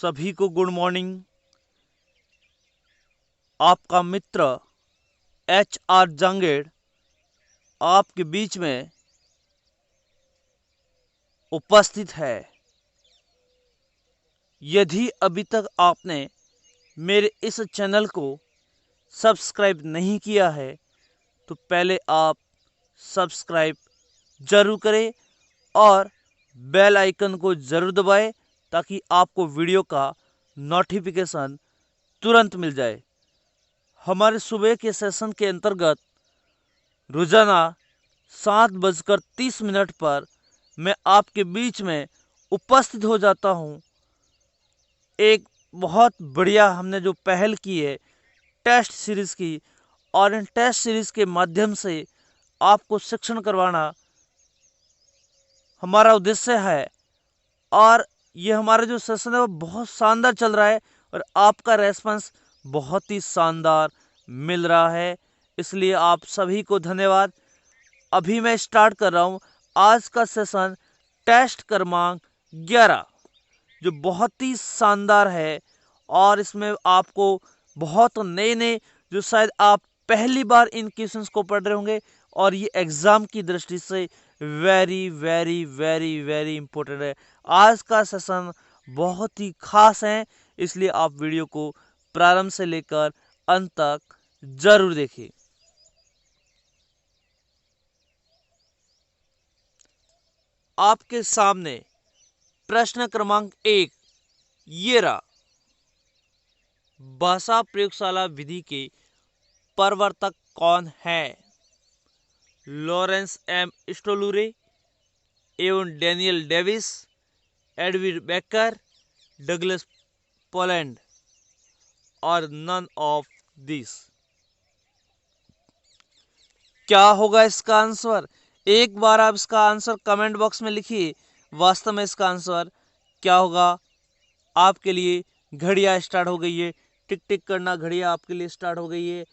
सभी को good morning. आपका मित्र HR जांगेड़ आपके बीच में उपस्थित है। यदि अभी तक आपने मेरे इस चैनल को सब्सक्राइब नहीं किया है तो पहले आप सब्सक्राइब जरूर करें और बेल आइकन को जरूर दबाएं ताकि आपको वीडियो का नोटिफिकेशन तुरंत मिल जाए। हमारे सुबह के सेशन के अंतर्गत रोजाना 7:30 पर मैं आपके बीच में उपस्थित हो जाता हूं। एक बहुत बढ़िया हमने जो पहल की है टेस्ट सीरीज की, और इन टेस्ट सीरीज के माध्यम से आपको शिक्षण करवाना हमारा उद्देश्य है। और ये हमारा जो सेशन है वो बहुत शानदार चल रहा है और आपका रेस्पॉन्स बहुत ही शानदार मिल रहा है, इसलिए आप सभी को धन्यवाद। अभी मैं स्टार्ट कर रहा हूँ आज का सेशन टेस्ट क्रमांक 11, जो बहुत ही शानदार है और इसमें आपको बहुत नए नए जो शायद आप पहली बार इन क्वेश्चंस को पढ़ रहे होंगे, और ये एग्जाम की दृष्टि से very very very very important है। आज का सेशन बहुत ही खास है, इसलिए आप वीडियो को प्रारंभ से लेकर अंत तक जरूर देखें। आपके सामने प्रश्न क्रमांक 1 ये रहा। भाषा प्रयोगशाला विधि के प्रवर्तक कौन है? लॉरेंस M स्टोलुरे एवं Daniel Davis, Edwin baker, Douglas Poland, और नन ऑफ दिस। क्या होगा इसका आंसर? एक बार आप इसका आंसर कमेंट बॉक्स में लिखिए। वास्तव में इसका आंसर क्या होगा? आपके लिए घड़ियां स्टार्ट हो गई है, टिक टिक करना घड़ियां आपके लिए स्टार्ट हो गई है।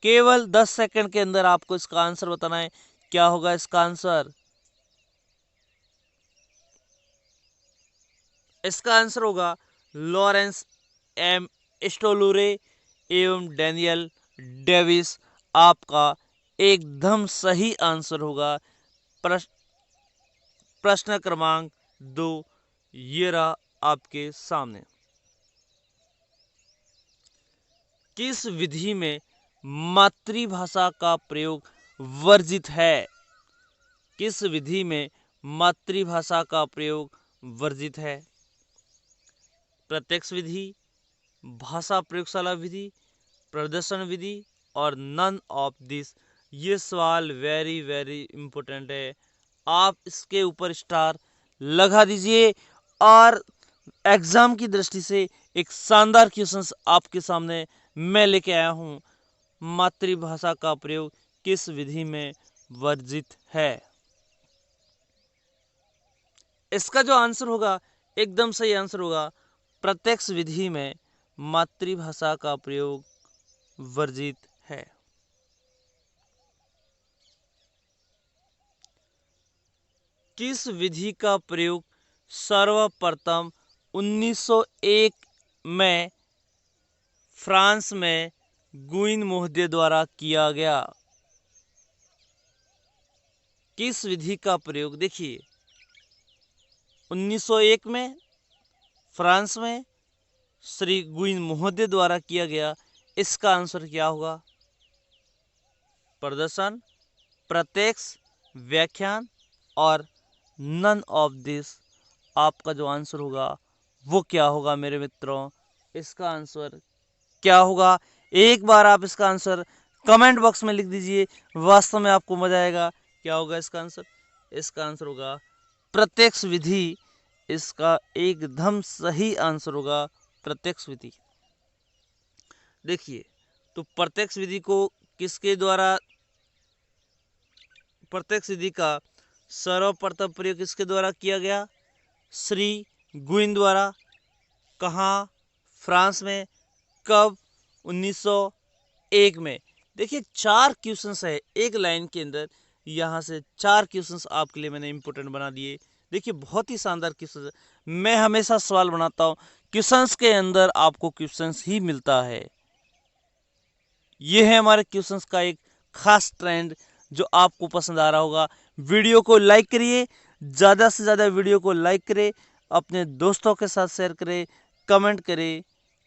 केवल 10 सेकंड के अंदर आपको इसका आंसर बताना है। क्या होगा इसका आंसर? इसका आंसर होगा लॉरेंस M स्टोलुरे एवं डैनियल डेविस। आपका एकदम सही आंसर होगा। प्रश्न क्रमांक 2 ये रहा आपके सामने। किस विधि में मातृभाषा का प्रयोग वर्जित है? किस विधि में मातृभाषा का प्रयोग वर्जित है? प्रत्यक्ष विधि, भाषा प्रयोगशाला विधि, प्रदर्शन विधि, और नन ऑफ दिस। ये सवाल वेरी वेरी इंपॉर्टेंट है। आप इसके ऊपर स्टार लगा दीजिए। और एग्जाम की दृष्टि से एक शानदार क्वेश्चन आपके सामने मैं लेके आया हूं। मातृभाषा का प्रयोग किस विधि में वर्जित है? इसका जो आंसर होगा एकदम सही आंसर होगा प्रत्यक्ष विधि में मातृभाषा का प्रयोग वर्जित है। किस विधि का प्रयोग सर्वप्रथम 1901 में फ्रांस में गुइन महोदय द्वारा किया गया? किस विधि का प्रयोग? देखिए 1901 में फ्रांस में श्री गुइन महोदय द्वारा किया गया। इसका आंसर क्या होगा? प्रदर्शन, प्रत्यक्ष, व्याख्यान, और नन ऑफ दिस। आपका जो आंसर होगा वो क्या होगा मेरे मित्रों? इसका आंसर क्या होगा? एक बार आप इसका आंसर कमेंट बॉक्स में लिख दीजिए। वास्तव में आपको मजा आएगा। क्या होगा इसका आंसर? इसका आंसर होगा प्रत्यक्ष विधि। इसका एकदम सही आंसर होगा प्रत्यक्ष विधि। देखिए तो प्रत्यक्ष विधि को किसके द्वारा, प्रत्यक्ष विधि का सर्वप्रथम प्रयोग किसके द्वारा किया गया? श्री गुइन द्वारा। कहाँ? फ्रांस में। कब? 1901 में। देखिए 4 क्वेश्चंस है एक लाइन के अंदर। यहाँ से 4 क्वेश्चंस आपके लिए मैंने इंपोर्टेंट बना दिए। देखिए बहुत ही शानदार क्वेश्चन है। मैं हमेशा सवाल बनाता हूँ क्वेश्चंस के अंदर आपको क्वेश्चंस ही मिलता है। ये है हमारे क्वेश्चंस का एक खास ट्रेंड जो आपको पसंद आ रहा होगा। वीडियो को लाइक करिए, ज़्यादा से ज़्यादा वीडियो को लाइक करें, अपने दोस्तों के साथ शेयर करें, कमेंट करें।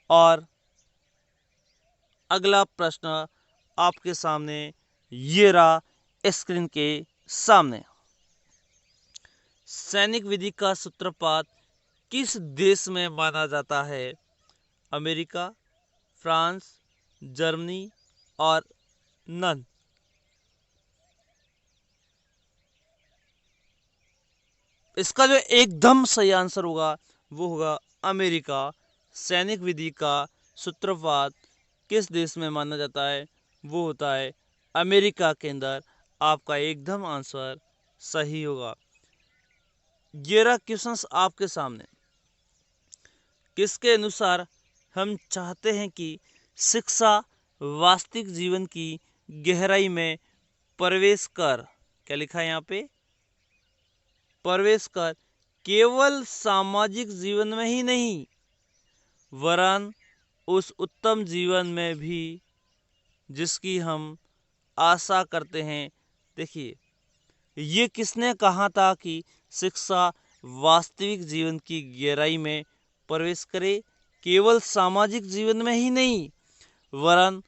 और अगला प्रश्न आपके सामने ये रहा स्क्रीन के सामने। सैनिक विधि का सूत्रपात किस देश में माना जाता है? अमेरिका, फ्रांस, जर्मनी और नन। इसका जो एकदम सही आंसर होगा वो होगा अमेरिका। सैनिक विधि का सूत्रपात किस देश में माना जाता है? वो होता है अमेरिका के अंदर। आपका एकदम आंसर सही होगा। ये रहा क्वेश्चंस आपके सामने। किसके अनुसार हम चाहते हैं कि शिक्षा वास्तविक जीवन की गहराई में प्रवेश कर, क्या लिखा है यहाँ पे, प्रवेश कर केवल सामाजिक जीवन में ही नहीं वरन उस उत्तम जीवन में भी जिसकी हम आशा करते हैं। देखिए, ये किसने कहा था कि शिक्षा वास्तविक जीवन की गहराई में प्रवेश करे? केवल सामाजिक जीवन में ही नहीं वरन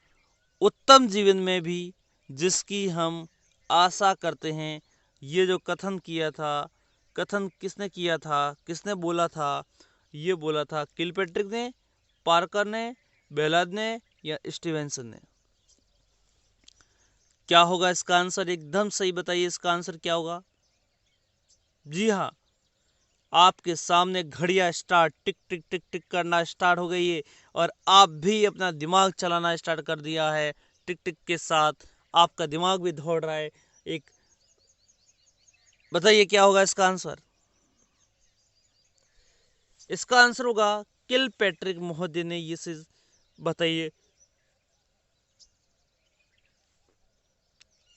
उत्तम जीवन में भी जिसकी हम आशा करते हैं। ये जो कथन किया था, कथन किसने किया था, किसने बोला था? ये बोला था किलपैट्रिक ने, पार्कर ने, बेलाद ने या स्टीवेंसन ने। क्या होगा इसका आंसर? एकदम सही बताइए, इसका आंसर क्या होगा? जी हाँ, आपके सामने घड़ियां स्टार्ट टिक टिक टिक टिक करना स्टार्ट हो गई है और आप भी अपना दिमाग चलाना स्टार्ट कर दिया है। टिक टिक के साथ आपका दिमाग भी दौड़ रहा है। एक बताइए क्या होगा इसका आंसर? इसका आंसर होगा किलपैट्रिक महोदय ने ये चीज बताइए।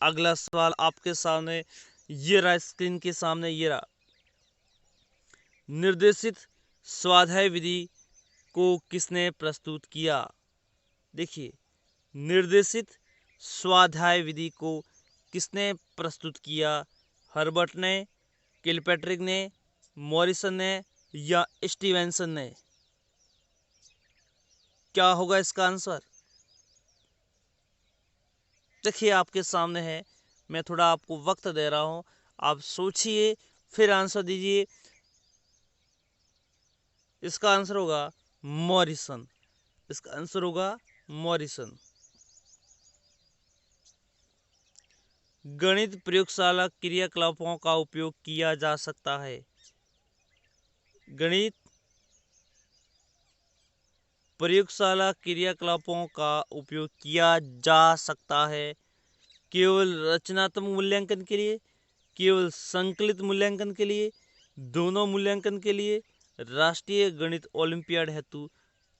अगला सवाल आपके सामने ये रहा, स्क्रीन के सामने ये रहा। निर्देशित स्वाध्याय विधि को किसने प्रस्तुत किया? देखिए, निर्देशित स्वाध्याय विधि को किसने प्रस्तुत किया? हर्बर्ट ने, किलपैट्रिक ने, मॉरिसन ने या स्टीवेंसन ने? क्या होगा इसका आंसर? देखिए, आपके सामने है। मैं थोड़ा आपको वक्त दे रहा हूं, आप सोचिए फिर आंसर दीजिए। इसका आंसर होगा मॉरिसन। इसका आंसर होगा मॉरिसन। गणित प्रयोगशाला क्रियाकलापों का उपयोग किया जा सकता है। गणित प्रयोगशाला क्रियाकलापों का उपयोग किया जा सकता है केवल रचनात्मक मूल्यांकन के लिए, केवल संकलित मूल्यांकन के लिए, दोनों मूल्यांकन के लिए, राष्ट्रीय गणित ओलंपियाड हेतु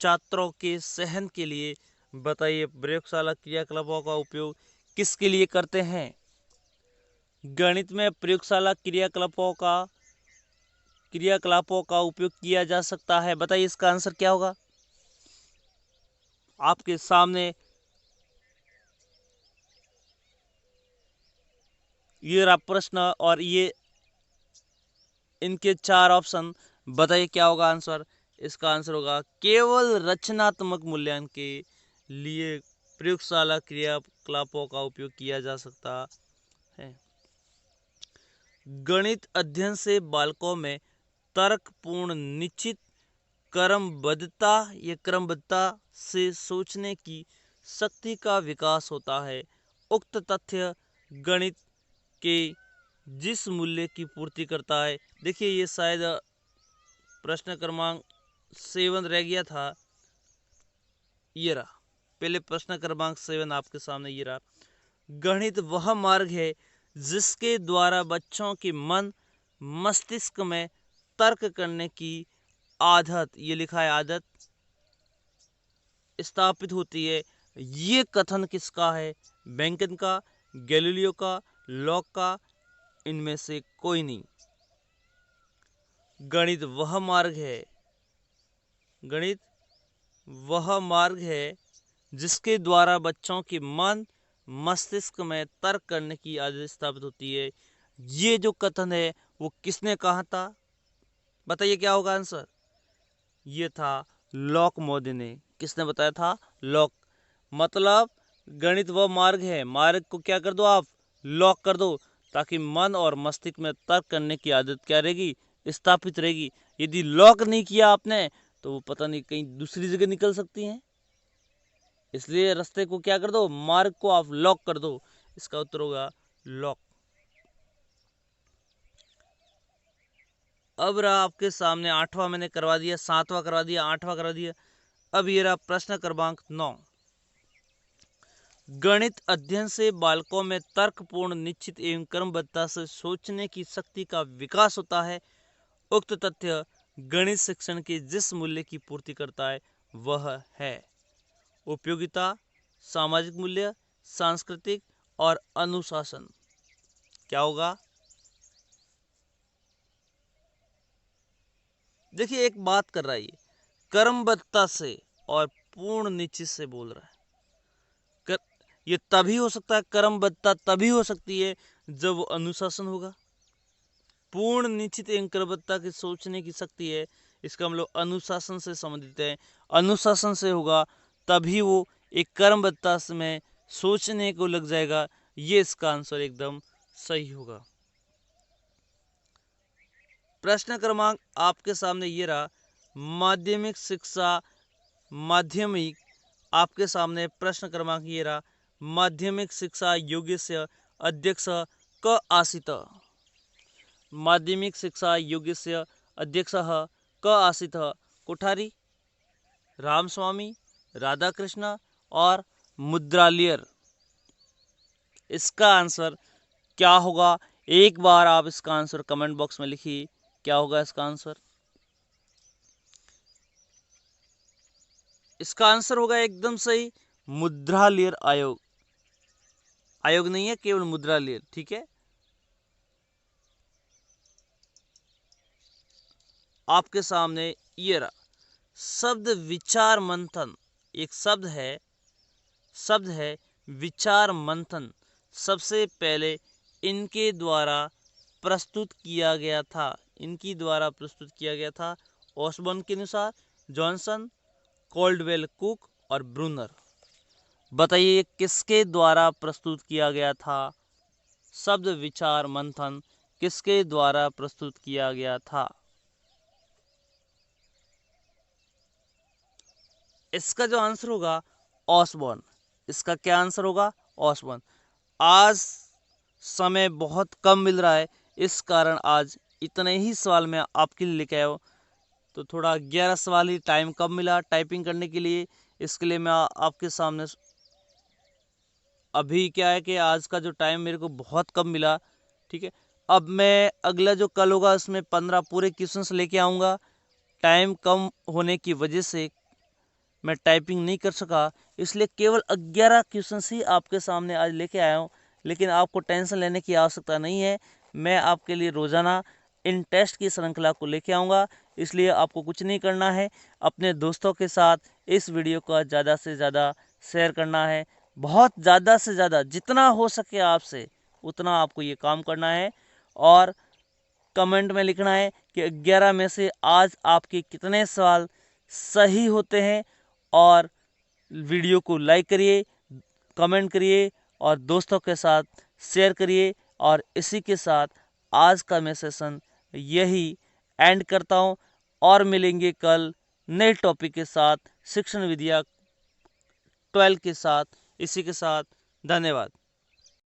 छात्रों के सहन के लिए। बताइए, प्रयोगशाला क्रियाकलापों का उपयोग किसके लिए करते हैं? गणित में प्रयोगशाला क्रियाकलापों का उपयोग किया जा सकता है। बताइए इसका आंसर क्या होगा? आपके सामने ये रहा प्रश्न और ये इनके चार ऑप्शन। बताइए क्या होगा आंसर? इसका आंसर होगा केवल रचनात्मक मूल्यांकन के लिए प्रयोगशाला क्रियाकलापों का उपयोग किया जा सकता है। गणित अध्ययन से बालकों में तर्कपूर्ण, निश्चित, क्रमबद्धता से सोचने की शक्ति का विकास होता है। उक्त तथ्य गणित के जिस मूल्य की पूर्ति करता है। देखिए, ये शायद प्रश्न क्रमांक 7 रह गया था। ये रहा पहले प्रश्न क्रमांक 7 आपके सामने ये रहा। गणित वह मार्ग है जिसके द्वारा बच्चों के मन मस्तिष्क में तर्क करने की आदत, ये लिखा है आदत, स्थापित होती है। ये कथन किसका है? बेंकन का, गैलीलियो का, लॉक का? इनमें से कोई नहीं। गणित वह मार्ग है गणित वह मार्ग है जिसके द्वारा बच्चों के मन मस्तिष्क में तर्क करने की आदत स्थापित होती है। ये जो कथन है वो किसने कहा था? बताइए क्या होगा आंसर? ये था लॉक मोदी ने। किसने बताया था? लॉक। मतलब गणित वह मार्ग है, मार्ग को क्या कर दो आप? लॉक कर दो, ताकि मन और मस्तिष्क में तर्क करने की आदत क्या रहेगी? स्थापित रहेगी। यदि लॉक नहीं किया आपने तो वो पता नहीं कहीं दूसरी जगह निकल सकती हैं। इसलिए रास्ते को क्या कर दो? मार्ग को आप लॉक कर दो। इसका उत्तर होगा लॉक। अब रहा आपके सामने 8वां मैंने करवा दिया, 7वां करवा दिया, 8वां करवा दिया। अब ये रहा प्रश्न क्रमांक 9। गणित अध्ययन से बालकों में तर्कपूर्ण, निश्चित एवं क्रमबद्धता से सोचने की शक्ति का विकास होता है। उक्त तथ्य गणित शिक्षण के जिस मूल्य की पूर्ति करता है वह है उपयोगिता, सामाजिक मूल्य, सांस्कृतिक और अनुशासन। क्या होगा? देखिए एक बात कर रहा है, ये क्रमबद्धता से और पूर्ण निश्चित से बोल रहा है। ये तभी हो सकता है, क्रमबद्धता तभी हो सकती है जब वो अनुशासन होगा। पूर्ण निश्चित एवं क्रमबद्धता की सोचने की शक्ति है, इसका हम लोग अनुशासन से संबंधित है। अनुशासन से होगा तभी वो एक क्रमबद्धता में सोचने को लग जाएगा। ये इसका आंसर एकदम सही होगा। प्रश्न क्रमांक आपके सामने ये रहा, माध्यमिक शिक्षा माध्यमिक आपके सामने प्रश्न क्रमांक ये रहा, माध्यमिक शिक्षा योग्यस्य अध्यक्ष क आसीत्। माध्यमिक शिक्षा योग्यस्य अध्यक्षः क आसीत्? कोठारी, रामस्वामी, राधाकृष्ण और मुद्रालियर। इसका आंसर क्या होगा? एक बार आप इसका आंसर कमेंट बॉक्स में लिखिए। क्या होगा इसका आंसर? इसका आंसर होगा एकदम सही, मुद्रालियर आयोग। आयोग नहीं है, केवल मुद्रालियर। ठीक है। आपके सामने ये रहा, शब्द विचार मंथन। एक शब्द है विचार मंथन। सबसे पहले इनके द्वारा प्रस्तुत किया गया था ऑसबॉर्न के अनुसार, जॉनसन, कोल्डवेल, कुक और ब्रूनर। बताइए किसके द्वारा प्रस्तुत किया गया था? शब्द विचार मंथन किसके द्वारा प्रस्तुत किया गया था? इसका जो आंसर होगा ऑसबॉर्न। इसका क्या आंसर होगा? ऑसबॉर्न। आज समय बहुत कम मिल रहा है, इस कारण आज इतने ही सवाल मैं आपके लिए लेके आया हूँ। तो थोड़ा 11 सवाल ही टाइम कम मिला टाइपिंग करने के लिए, इसके लिए मैं आपके सामने अभी क्या है कि आज का जो टाइम मेरे को बहुत कम मिला। ठीक है। अब मैं अगला जो कल होगा उसमें 15 पूरे क्वेश्चंस लेके आऊँगा। टाइम कम होने की वजह से मैं टाइपिंग नहीं कर सका, इसलिए केवल 11 क्वेश्चंस ही आपके सामने आज लेके आया हूँ। लेकिन आपको टेंशन लेने की आवश्यकता नहीं है, मैं आपके लिए रोज़ाना इन टेस्ट की श्रृंखला को लेके आऊँगा। इसलिए आपको कुछ नहीं करना है, अपने दोस्तों के साथ इस वीडियो का ज़्यादा से ज़्यादा शेयर करना है। बहुत ज़्यादा से ज़्यादा जितना हो सके आपसे उतना आपको ये काम करना है। और कमेंट में लिखना है कि 11 में से आज आपके कितने सवाल सही होते हैं। और वीडियो को लाइक करिए, कमेंट करिए और दोस्तों के साथ शेयर करिए। और इसी के साथ आज का मैं सेशन यही एंड करता हूँ और मिलेंगे कल नए टॉपिक के साथ, शिक्षण विद्या 12 के साथ। इसी के साथ धन्यवाद।